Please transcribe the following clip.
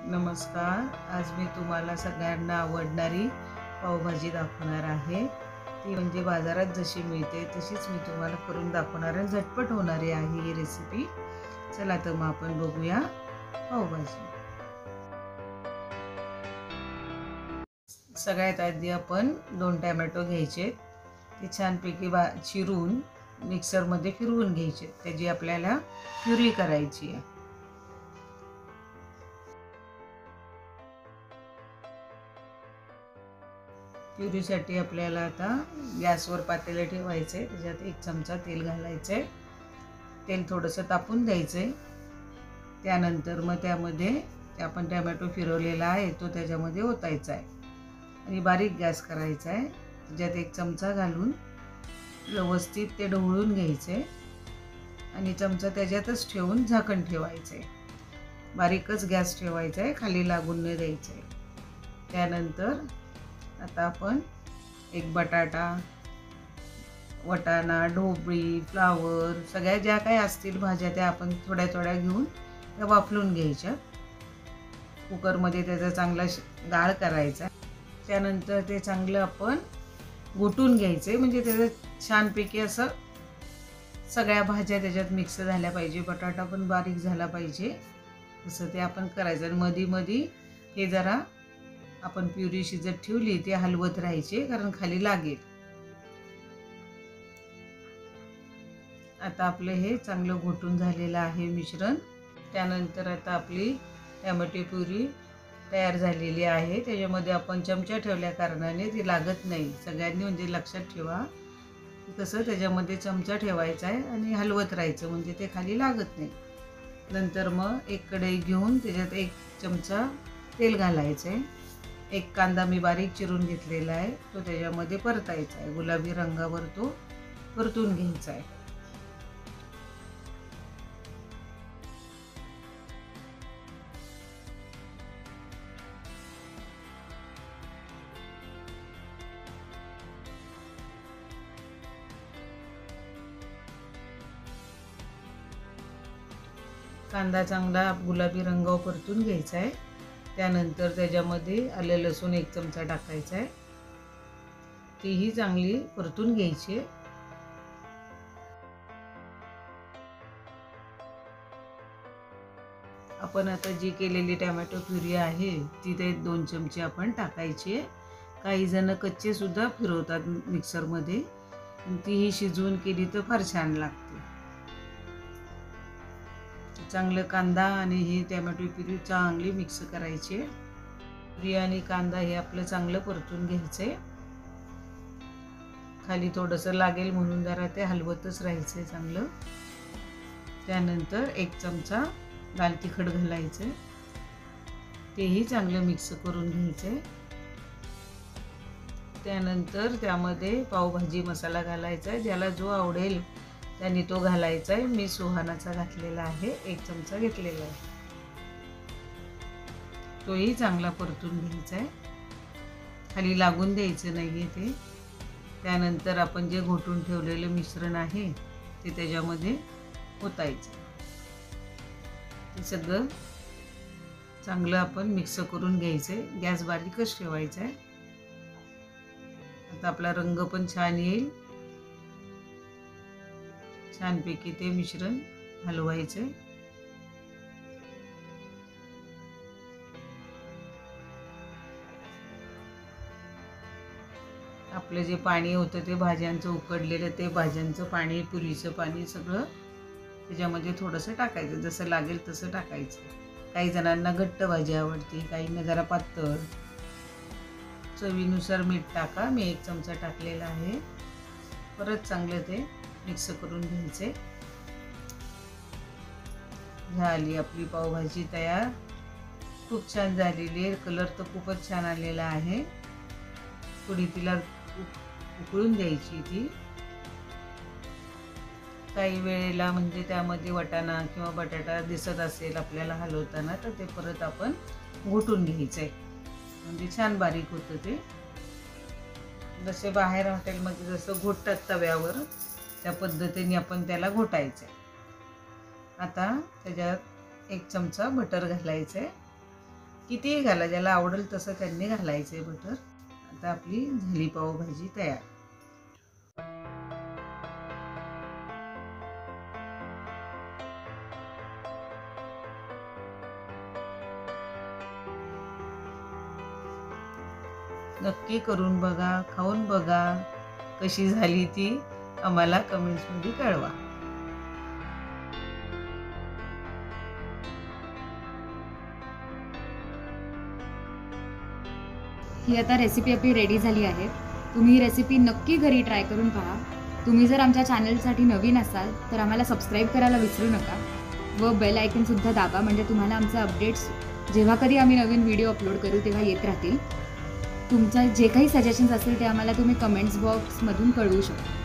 नमस्कार. आज मी तुम्हाला सगळ्यांना आवडणारी पावभाजी दाखवणार आहे. ती म्हणजे बाजारात जशी मिळते तशीच मी तुम्हाला करून दाखवणार आहे. झटपट होणारी आहे ही रेसिपी. चला तर मग आपण बघूया पावभाजी. सगळ्यात आधी आपण 2 टोमॅटो घ्यायचे. ते छानपैकी चिरून मिक्सरमध्ये फिरवून घ्यायचे. त्याची आपल्याला प्युरी करायची आहे. प्युरीसाठी आपल्याला आता गॅसवर पातेलं ठेवायचं आहे. त्याच्यात 1 चमचा तेल घालायचं आहे. तेल थोडंसं तापून द्यायचं आहे. त्यानंतर मग त्यामध्ये आपण टोमॅटो फिरवलेला आहे तो त्याच्यामध्ये ओतायचा आहे आणि बारीक गॅस करायचा आहे. त्याच्यात 1 चमचा घालून व्यवस्थित ते ढवळून घ्यायचं आहे आणि चमचा त्याच्यातच ठेवून झाकण ठेवायचं आहे. बारीकच गॅस ठेवायचा आहे, खाली लागून न द्यायचं आहे. त्यानंतर आता आपण एक बटाटा, वाटाणा, ढोबळी, फ्लावर सगळ्या ज्या काही असतील भाज्या त्या आपण थोड्या थोड्या घेऊन त्या वाफलून घ्यायच्या. कुकरमध्ये त्याचा चांगला गाळ करायचा. त्यानंतर ते चांगलं आपण घोटून घ्यायचे, म्हणजे त्याचं छानपैकी असं सगळ्या भाज्या त्याच्यात मिक्स झाल्या पाहिजे. बटाटा पण बारीक झाला पाहिजे. तसं ते आपण करायचं आणि मधी मधी हे जरा आपण प्युरी शिजत ठेवली ते हलवत राहायचे, कारण खाली लागेल. आता आपलं हे चांगलं घोटून झालेलं आहे मिश्रण. त्यानंतर आता आपली टोमॅटो प्युरी तयार झालेली आहे. त्याच्यामध्ये आपण चमचा ठेवल्या कारणाने ती लागत नाही. सगळ्यांनी म्हणजे लक्षात ठेवा कसं त्याच्यामध्ये चमचा ठेवायचा आहे आणि हलवत राहायचं, म्हणजे ते खाली लागत नाही. नंतर मग एक कढई घेऊन त्याच्यात 1 चमचा तेल घालायचं आहे. 1 कांदा मी बारीक चिरून घेतलेला आहे तो त्याच्यामध्ये परतायचा आहे. गुलाबी रंगावर तो परतून घ्यायचा आहे. कांदा चांगला गुलाबी रंगावर परतून घ्यायचा आहे. त्यानंतर त्याच्यामध्ये आलं लसूण 1 चमचा टाकायचा आहे. तीही चांगली परतून घ्यायची आहे. आपण आता जी केलेली टोमॅटो प्युरी आहे ती ते 2 चमचे आपण टाकायची आहे. काही जण कच्चे सुद्धा फिरवतात मिक्सरमध्ये. तीही शिजवून केली तर फार छान लागते. चांगलं कांदा आणि ही टोमॅटो प्युरी चांगली मिक्स करायची. प्युरी आणि कांदा हे आपलं चांगलं परतून घ्यायचंय. खाली थोडंसं लागेल म्हणून जरा ते हलवतच राहायचंय चांगलं. त्यानंतर 1 चमचा लाल तिखट घालायचं. तेही चांगलं मिक्स करून घ्यायचंय. त्यानंतर त्यामध्ये पावभाजी मसाला घालायचा आहे. ज्याला जो आवडेल त्यांनी तो घालायचा आहे. मी सुहानाचा घातलेला आहे, 1 चमचा घेतलेला आहे. तोही चांगला परतून घ्यायचा आहे, खाली लागून द्यायचं नाही ते. त्यानंतर आपण जे घोटून ठेवलेलं मिश्रण आहे ते त्याच्यामध्ये ओतायचं. ते सगळं चांगलं आपण मिक्स करून घ्यायचं. गॅस बारीकच ठेवायचा आहे. आता आपला रंग पण छान येईल. छानपैकी ते मिश्रण हलवायचं. आपलं जे पाणी होतं ते भाज्यांचं उकडलेलं, ते भाज्यांचं पाणी, पुरीचं पाणी सगळं त्याच्यामध्ये थोडंसं टाकायचं. जसं लागेल तसं टाकायचं. काही जणांना घट्ट भाजी आवडते, काहींना जरा पातळ. चवीनुसार मीठ टाका. मी 1 चमचा टाकलेला आहे. परत चांगलं ते मिक्स करून घ्यायचे. झाली आपली पावभाजी तयार. खूप छान झालेली आहे. कलर तर खूपच छान आलेला आहे. थोडी तिला उकळून द्यायची ती. काही वेळेला म्हणजे त्यामध्ये वाटाणा किंवा बटाटा दिसत असेल आपल्याला हलवताना तर ते परत आपण घोटून घ्यायचं आहे, म्हणजे छान बारीक होतं ते. जसे बाहेर हॉटेलमध्ये जसं घोटतात तव्यावर त्या पद्धतीने आपण त्याला घोटायचं आहे. आता त्याच्यात 1 चमचा बटर घालायचं आहे. कितीही घाला, ज्याला आवडेल तसं त्यांनी घालायचं आहे बटर. आता आपली झाली पावभाजी तयार. नक्की करून बघा, खाऊन बघा, कशी झाली ती आम्हाला कमेंट्समध्ये कळवा. ही आता रेसिपी आपली रेडी झाली आहे. तुम्ही ही रेसिपी नक्की घरी ट्राय करून पहा. तुम्ही जर आमच्या चॅनलसाठी नवीन असाल तर आम्हाला सबस्क्राईब करायला विसरू नका व बेल आयकनसुद्धा दाबा, म्हणजे तुम्हाला आमचे अपडेट्स जेव्हा कधी आम्ही नवीन व्हिडिओ अपलोड करू तेव्हा येत राहतील. तुमच्या जे काही सजेशन्स असतील ते आम्हाला तुम्ही कमेंट्स बॉक्समधून कळवू शकता.